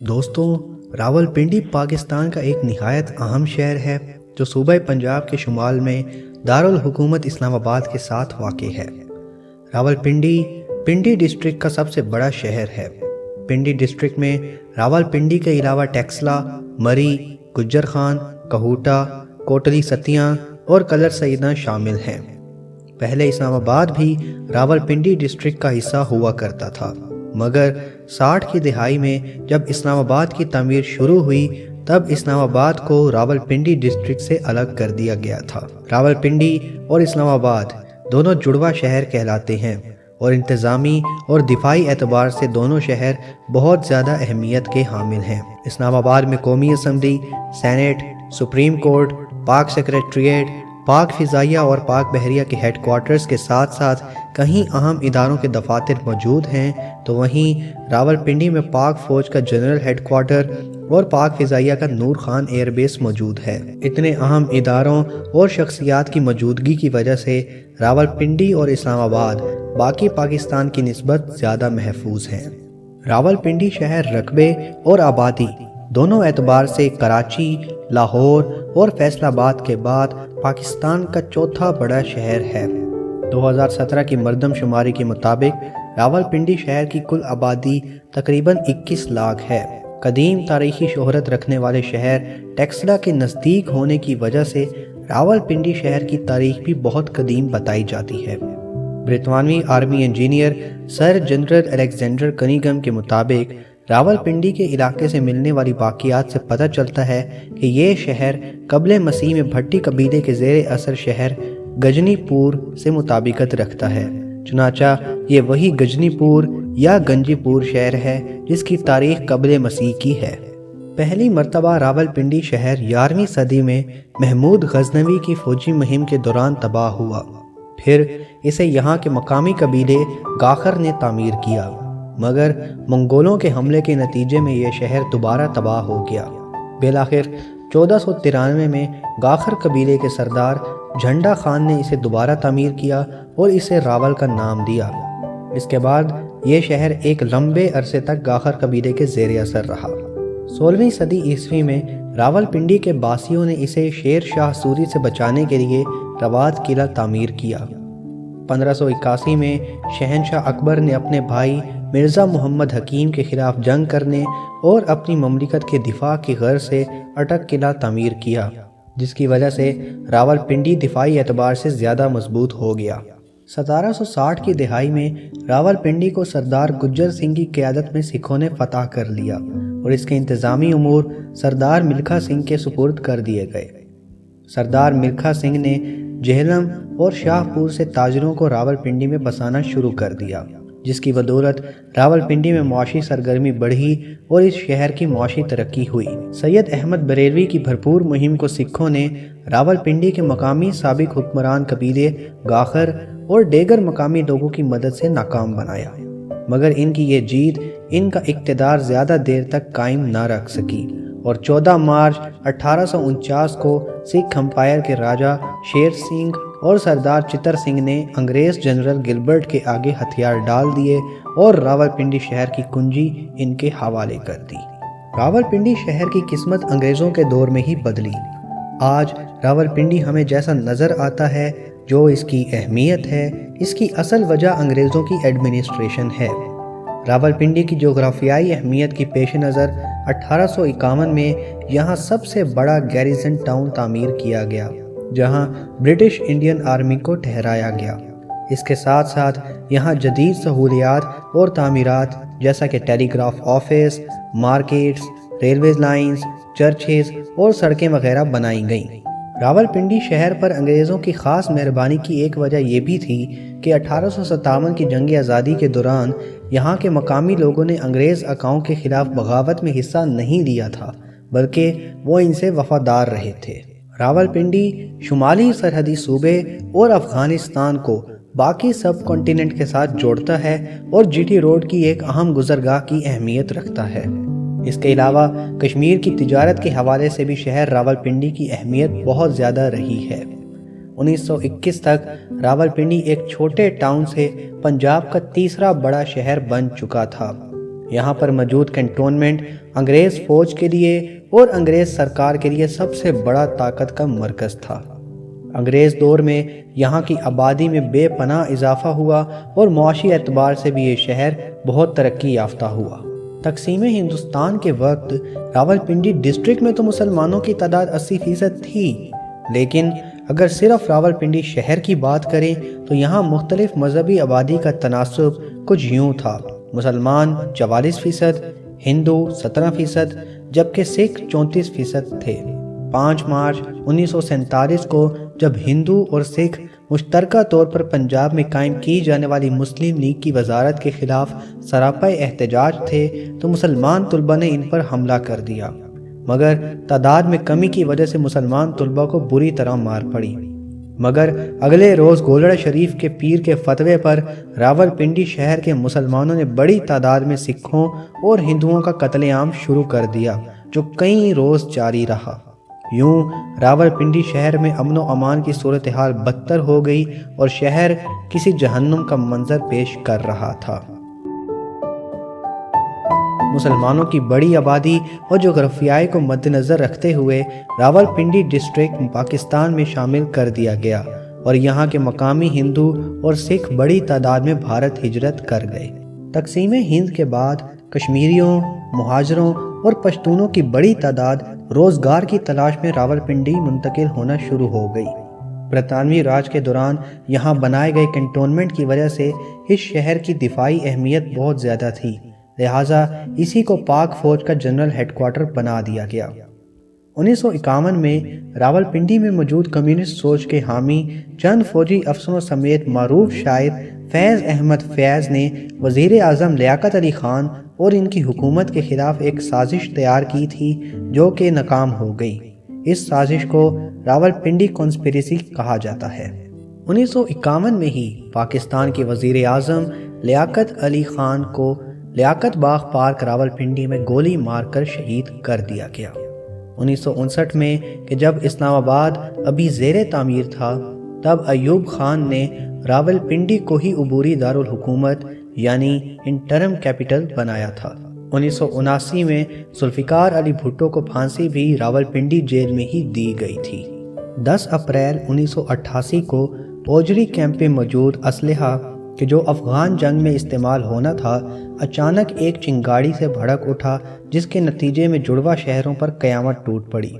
دوستوں، راولپنڈی پاکستان کا ایک نہایت اہم شہر ہے جو صوبہ پنجاب کے شمال میں دارالحکومت اسلام آباد کے ساتھ واقع ہے۔ راولپنڈی پنڈی ڈسٹرکٹ کا سب سے بڑا شہر ہے۔ پنڈی ڈسٹرکٹ میں راولپنڈی کے علاوہ ٹیکسلا، مری، گجر خان، کہوٹا، کوٹلی ستیاں اور کلر سیداں شامل ہیں۔ پہلے اسلام آباد بھی راولپنڈی ڈسٹرکٹ کا حصہ ہوا کرتا تھا، مگر 60 کی دہائی میں جب اسلام آباد کی تعمیر شروع ہوئی تب اسلام آباد کو راولپنڈی ڈسٹرکٹ سے الگ کر دیا گیا تھا۔ راولپنڈی اور اسلام آباد دونوں جڑواں شہر کہلاتے ہیں اور انتظامی اور دفاعی اعتبار سے دونوں شہر بہت زیادہ اہمیت کے حامل ہیں۔ اسلام آباد میں قومی اسمبلی، سینیٹ، سپریم کورٹ، پاک سیکریٹریٹ، پاک فضائیہ اور پاک بحریہ کے ہیڈ کوارٹرز کے ساتھ ساتھ کئی اہم اداروں کے دفاتر موجود ہیں، تو وہیں راولپنڈی میں پاک فوج کا جنرل ہیڈ کوارٹر اور پاک فضائیہ کا نور خان ایئر بیس موجود ہے۔ اتنے اہم اداروں اور شخصیات کی موجودگی کی وجہ سے راولپنڈی اور اسلام آباد باقی پاکستان کی نسبت زیادہ محفوظ ہیں۔ راولپنڈی شہر رقبے اور آبادی دونوں اعتبار سے کراچی، لاہور اور فیصل آباد کے بعد پاکستان کا چوتھا بڑا شہر ہے۔ 2017 کی مردم شماری کے مطابق راولپنڈی شہر کی کل آبادی تقریباً 21 لاکھ ہے۔ قدیم تاریخی شہرت رکھنے والے شہر ٹیکسلا کے نزدیک ہونے کی وجہ سے راولپنڈی شہر کی تاریخ بھی بہت قدیم بتائی جاتی ہے۔ برطانوی آرمی انجینئر سر جنرل الیگزینڈر کنیگم کے مطابق راولپنڈی کے علاقے سے ملنے والی باقیات سے پتہ چلتا ہے کہ یہ شہر قبل مسیح میں بھٹی قبیلے کے زیر اثر شہر گجنی پور سے مطابقت رکھتا ہے۔ چنانچہ یہ وہی گجنی پور یا گنجی پور شہر ہے جس کی تاریخ قبل مسیح کی ہے۔ پہلی مرتبہ راولپنڈی شہر 11ویں صدی میں محمود غزنوی کی فوجی مہم کے دوران تباہ ہوا، پھر اسے یہاں کے مقامی قبیلے گاخر نے تعمیر کیا، مگر منگولوں کے حملے کے نتیجے میں یہ شہر دوبارہ تباہ ہو گیا۔ بالآخر 1493 میں گاخر قبیلے کے سردار جھنڈا خان نے اسے دوبارہ تعمیر کیا اور اسے راول کا نام دیا۔ اس کے بعد یہ شہر ایک لمبے عرصے تک گاخر قبیلے کے زیر اثر رہا۔ 16ویں صدی عیسوی میں راولپنڈی کے باسیوں نے اسے شیر شاہ سوری سے بچانے کے لیے رواد قلعہ تعمیر کیا۔ 1581 میں شہنشاہ اکبر نے اپنے بھائی مرزا محمد حکیم کے خلاف جنگ کرنے اور اپنی مملکت کے دفاع کی غرض سے اٹک قلعہ تعمیر کیا، جس کی وجہ سے راولپنڈی دفاعی اعتبار سے زیادہ مضبوط ہو گیا۔ 1760 کی دہائی میں راولپنڈی کو سردار گجر سنگھ کی قیادت میں سکھوں نے فتح کر لیا اور اس کے انتظامی امور سردار ملکھا سنگھ کے سپرد کر دیے گئے۔ سردار ملکھا سنگھ نے جہلم اور شاہ پور سے تاجروں کو راولپنڈی میں بسانا شروع کر دیا، جس کی بدولت راولپنڈی میں معاشی سرگرمی بڑھی اور اس شہر کی معاشی ترقی ہوئی۔ سید احمد بریلوی کی بھرپور مہم کو سکھوں نے راولپنڈی کے مقامی سابق حکمران قبیلے گاخر اور دیگر مقامی لوگوں کی مدد سے ناکام بنایا، مگر ان کی یہ جیت ان کا اقتدار زیادہ دیر تک قائم نہ رکھ سکی اور 14 مارچ 1849 کو سکھ امپائر کے راجہ شیر سنگھ اور سردار چتر سنگھ نے انگریز جنرل گلبرٹ کے آگے ہتھیار ڈال دیے اور راولپنڈی شہر کی کنجی ان کے حوالے کر دی۔ راولپنڈی شہر کی قسمت انگریزوں کے دور میں ہی بدلی۔ آج راولپنڈی ہمیں جیسا نظر آتا ہے، جو اس کی اہمیت ہے، اس کی اصل وجہ انگریزوں کی ایڈمنسٹریشن ہے۔ راولپنڈی کی جغرافیائی اہمیت کی پیش نظر 1851 میں یہاں سب سے بڑا گیریزن ٹاؤن تعمیر کیا گیا، جہاں برٹش انڈین آرمی کو ٹھہرایا گیا۔ اس کے ساتھ ساتھ یہاں جدید سہولیات اور تعمیرات جیسا کہ telegraph office, markets, railway lines, churches اور سڑکیں وغیرہ بنائی گئیں۔ راولپنڈی شہر پر انگریزوں کی خاص مہربانی کی ایک وجہ یہ بھی تھی کہ 1857 کی جنگ آزادی کے دوران یہاں کے مقامی لوگوں نے انگریز اکاؤں کے خلاف بغاوت میں حصہ نہیں لیا تھا، بلکہ وہ ان سے وفادار رہے تھے۔ راولپنڈی شمالی سرحدی صوبے اور افغانستان کو باقی سب کانٹیننٹ کے ساتھ جوڑتا ہے اور جی ٹی روڈ کی ایک اہم گزرگاہ کی اہمیت رکھتا ہے۔ اس کے علاوہ کشمیر کی تجارت کے حوالے سے بھی شہر راولپنڈی کی اہمیت بہت زیادہ رہی ہے۔ 1921 تک راولپنڈی ایک چھوٹے ٹاؤن سے پنجاب کا تیسرا بڑا شہر بن چکا تھا۔ یہاں پر موجود کنٹونمنٹ انگریز فوج کے لیے اور انگریز سرکار کے لیے سب سے بڑا طاقت کا مرکز تھا۔ انگریز دور میں یہاں کی آبادی میں بے پناہ اضافہ ہوا اور معاشی اعتبار سے بھی یہ شہر بہت ترقی یافتہ ہوا۔ تقسیم ہندوستان کے وقت راولپنڈی ڈسٹرکٹ میں تو مسلمانوں کی تعداد 80% تھی، لیکن اگر صرف راولپنڈی شہر کی بات کریں تو یہاں مختلف مذہبی آبادی کا تناسب کچھ یوں تھا: مسلمان 44%، ہندو 17%، جبکہ سکھ 34% تھے۔ 5 مارچ 1947 کو جب ہندو اور سکھ مشترکہ طور پر پنجاب میں قائم کی جانے والی مسلم لیگ کی وزارت کے خلاف سراپا احتجاج تھے تو مسلمان طلبہ نے ان پر حملہ کر دیا، مگر تعداد میں کمی کی وجہ سے مسلمان طلبہ کو بری طرح مار پڑی۔ مگر اگلے روز گولڑا شریف کے پیر کے فتوے پر راولپنڈی شہر کے مسلمانوں نے بڑی تعداد میں سکھوں اور ہندوؤں کا قتل عام شروع کر دیا، جو کئی روز جاری رہا۔ یوں راولپنڈی شہر میں امن و امان کی صورتحال بدتر ہو گئی اور شہر کسی جہنم کا منظر پیش کر رہا تھا۔ مسلمانوں کی بڑی آبادی اور جغرافیائی کو مد نظر رکھتے ہوئے راولپنڈی ڈسٹرکٹ پاکستان میں شامل کر دیا گیا اور یہاں کے مقامی ہندو اور سکھ بڑی تعداد میں بھارت ہجرت کر گئے۔ تقسیم ہند کے بعد کشمیریوں، مہاجروں اور پشتونوں کی بڑی تعداد روزگار کی تلاش میں راولپنڈی منتقل ہونا شروع ہو گئی۔ برطانوی راج کے دوران یہاں بنائے گئے کنٹونمنٹ کی وجہ سے اس شہر کی دفاعی اہمیت بہت زیادہ تھی، لہٰذا اسی کو پاک فوج کا جنرل ہیڈ کوارٹر بنا دیا گیا۔ 1951 میں راولپنڈی میں موجود کمیونسٹ سوچ کے حامی چند فوجی افسروں سمیت معروف شاعر فیض احمد فیض نے وزیر اعظم لیاقت علی خان اور ان کی حکومت کے خلاف ایک سازش تیار کی تھی جو کہ ناکام ہو گئی۔ اس سازش کو راولپنڈی کانسپریسی کہا جاتا ہے۔ 1951 میں ہی پاکستان کے وزیر اعظم لیاقت علی خان کو لیاقت باغ پارک راولپنڈی میں گولی مار کر شہید کر دیا گیا۔ 1959 میں کہ جب اسلام آباد ابھی زیر تعمیر تھا، تب ایوب خان نے راولپنڈی کو ہی عبوری دارالحکومت یعنی انٹرم کیپٹل بنایا تھا۔ 1979 میں ذوالفقار علی بھٹو کو پھانسی بھی راولپنڈی جیل میں ہی دی گئی تھی۔ 10 اپریل 1988 کو اوجری کیمپ میں موجود اسلحہ کہ جو افغان جنگ میں استعمال ہونا تھا، اچانک ایک چنگاڑی سے بھڑک اٹھا، جس کے نتیجے میں جڑواں شہروں پر قیامت ٹوٹ پڑی۔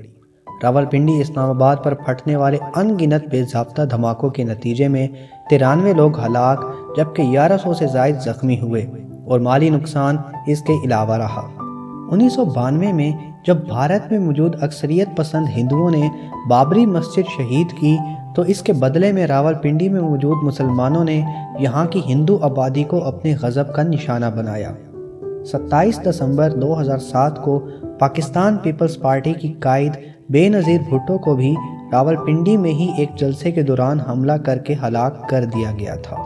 راولپنڈی اسلام آباد پر پھٹنے والے ان گنت بے ضابطہ دھماکوں کے نتیجے میں 93 لوگ ہلاک جبکہ 1100 سے زائد زخمی ہوئے اور مالی نقصان اس کے علاوہ رہا۔ 1992 میں جب بھارت میں موجود اکثریت پسند ہندوؤں نے بابری مسجد شہید کی تو اس کے بدلے میں راولپنڈی میں موجود مسلمانوں نے یہاں کی ہندو آبادی کو اپنے غضب کا نشانہ بنایا۔ 27 دسمبر 2007 کو پاکستان پیپلز پارٹی کی قائد بے نظیر بھٹو کو بھی راولپنڈی میں ہی ایک جلسے کے دوران حملہ کر کے ہلاک کر دیا گیا تھا۔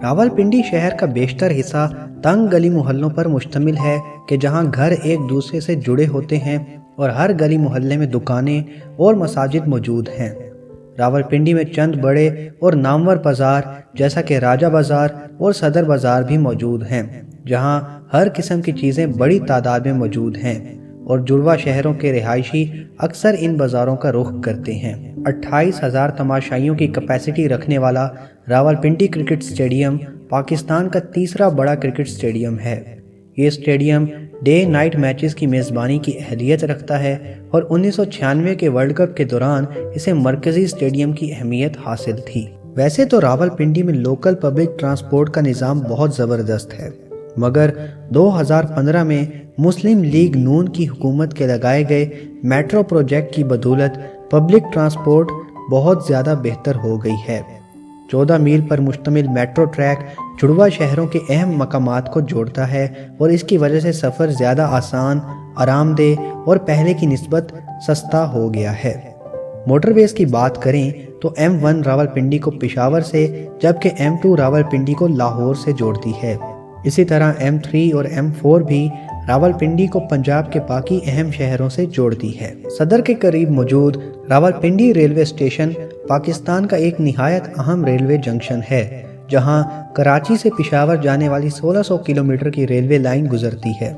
راولپنڈی شہر کا بیشتر حصہ تنگ گلی محلوں پر مشتمل ہے کہ جہاں گھر ایک دوسرے سے جڑے ہوتے ہیں اور ہر گلی محلے میں دکانیں اور مساجد موجود ہیں۔ راولپنڈی میں چند بڑے اور نامور بازار جیسا کہ راجہ بازار اور صدر بازار بھی موجود ہیں، جہاں ہر قسم کی چیزیں بڑی تعداد میں موجود ہیں اور جڑواں شہروں کے رہائشی اکثر ان بازاروں کا رخ کرتے ہیں۔ 28,000 تماشائیوں کی کیپیسٹی رکھنے والا راولپنڈی کرکٹ سٹیڈیم پاکستان کا تیسرا بڑا کرکٹ سٹیڈیم ہے۔ یہ سٹیڈیم ڈے نائٹ میچز کی میزبانی کی اہلیت رکھتا ہے اور 1996 کے ورلڈ کپ کے دوران اسے مرکزی سٹیڈیم کی اہمیت حاصل تھی۔ ویسے تو راولپنڈی میں لوکل پبلک ٹرانسپورٹ کا نظام بہت زبردست ہے، مگر 2015 میں مسلم لیگ نون کی حکومت کے لگائے گئے میٹرو پروجیکٹ کی بدولت پبلک ٹرانسپورٹ بہت زیادہ بہتر ہو گئی ہے۔ 14 میل پر مشتمل میٹرو ٹریک جڑواں شہروں کے اہم مقامات کو جوڑتا ہے اور اس کی وجہ سے سفر زیادہ آسان، آرام دہ اور پہلے کی نسبت سستا ہو گیا ہے۔ موٹر ویز کی بات کریں تو M1 راولپنڈی کو پشاور سے جبکہ M2 راولپنڈی کو لاہور سے جوڑتی ہے۔ اسی طرح M3 اور M4 بھی راولپنڈی کو پنجاب کے باقی اہم شہروں سے جوڑتی ہے۔ صدر کے قریب موجود راولپنڈی ریلوے اسٹیشن پاکستان کا ایک نہایت اہم ریلوے جنکشن ہے، جہاں کراچی سے پشاور جانے والی 1600 کلومیٹر کی ریلوے لائن گزرتی ہے۔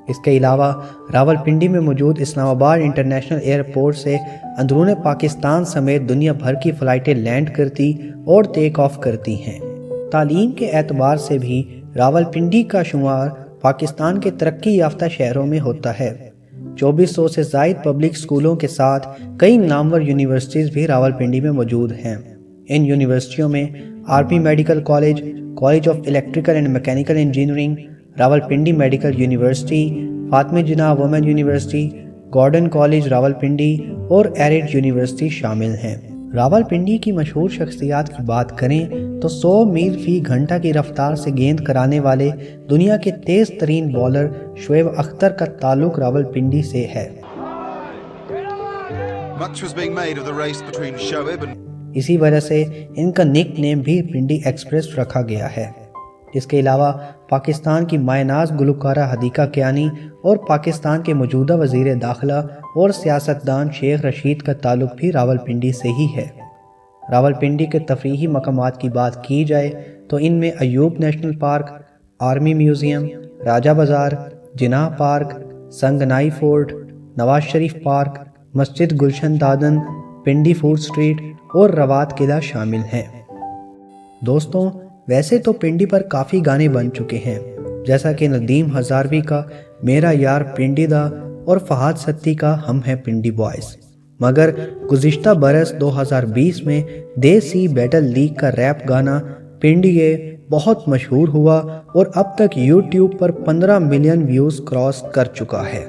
اس کے علاوہ راولپنڈی میں موجود اسلام آباد انٹرنیشنل ایئرپورٹ سے اندرون پاکستان سمیت دنیا بھر کی فلائٹیں لینڈ کرتی اور ٹیک آف کرتی ہیں۔ تعلیم کے اعتبار سے بھی راولپنڈی کا شمار پاکستان کے ترقی یافتہ شہروں میں ہوتا ہے۔ 2400 سے زائد پبلک اسکولوں کے ساتھ کئی نامور یونیورسٹیز بھی راولپنڈی میں موجود ہیں۔ ان یونیورسٹیوں میں army medical college, college of electrical and mechanical engineering, Rawalpindi medical university, Fatima Jinnah women university, garden college Rawalpindi اور ایرڈ یونیورسٹی شامل ہیں۔ راولپنڈی کی مشہور شخصیات کی بات کریں تو 100 میل فی گھنٹہ کی رفتار سے گیند کرانے والے دنیا کے تیز ترین بالر شعیب اختر کا تعلق راولپنڈی سے ہے۔ اسی وجہ سے ان کا نک نیم بھی پنڈی ایکسپریس رکھا گیا ہے۔ اس کے علاوہ پاکستان کی مائع ناز گلوکارہ حدیقہ کیانی اور پاکستان کے موجودہ وزیر داخلہ اور سیاستدان شیخ رشید کا تعلق بھی راولپنڈی سے ہی ہے۔ راولپنڈی کے تفریحی مقامات کی بات کی جائے تو ان میں Ayub national park, army museum, Raja Bazaar, Jinnah park, Sangni fort, Nawaz Sharif park, Masjid Gulshan دادن، پنڈی فوڈ سٹریٹ اور روات قلعہ شامل ہیں۔ دوستوں، ویسے تو پنڈی پر کافی گانے بن چکے ہیں، جیسا کہ ندیم ہزاروی کا میرا یار پنڈی دا اور فہد ستی کا ہم ہیں پنڈی بوائز، مگر گزشتہ برس 2020 میں دیسی بیٹل لیگ کا ریپ گانا پنڈیے بہت مشہور ہوا اور اب تک یوٹیوب پر 15 ملین ویوز کراس کر چکا ہے۔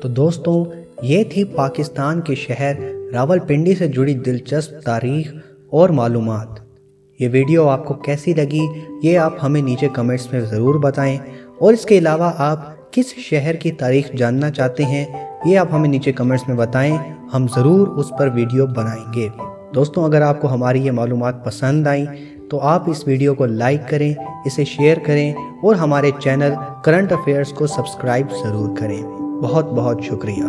تو دوستوں، یہ تھی پاکستان کے شہر راولپنڈی سے جڑی دلچسپ تاریخ اور معلومات۔ یہ ویڈیو آپ کو کیسی لگی یہ آپ ہمیں نیچے کمنٹس میں ضرور بتائیں، اور اس کے علاوہ آپ کس شہر کی تاریخ جاننا چاہتے ہیں یہ آپ ہمیں نیچے کمنٹس میں بتائیں، ہم ضرور اس پر ویڈیو بنائیں گے۔ دوستوں، اگر آپ کو ہماری یہ معلومات پسند آئیں تو آپ اس ویڈیو کو لائک کریں، اسے شیئر کریں اور ہمارے چینل کرنٹ افیئرز کو سبسکرائب ضرور کریں۔ بہت بہت شکریہ۔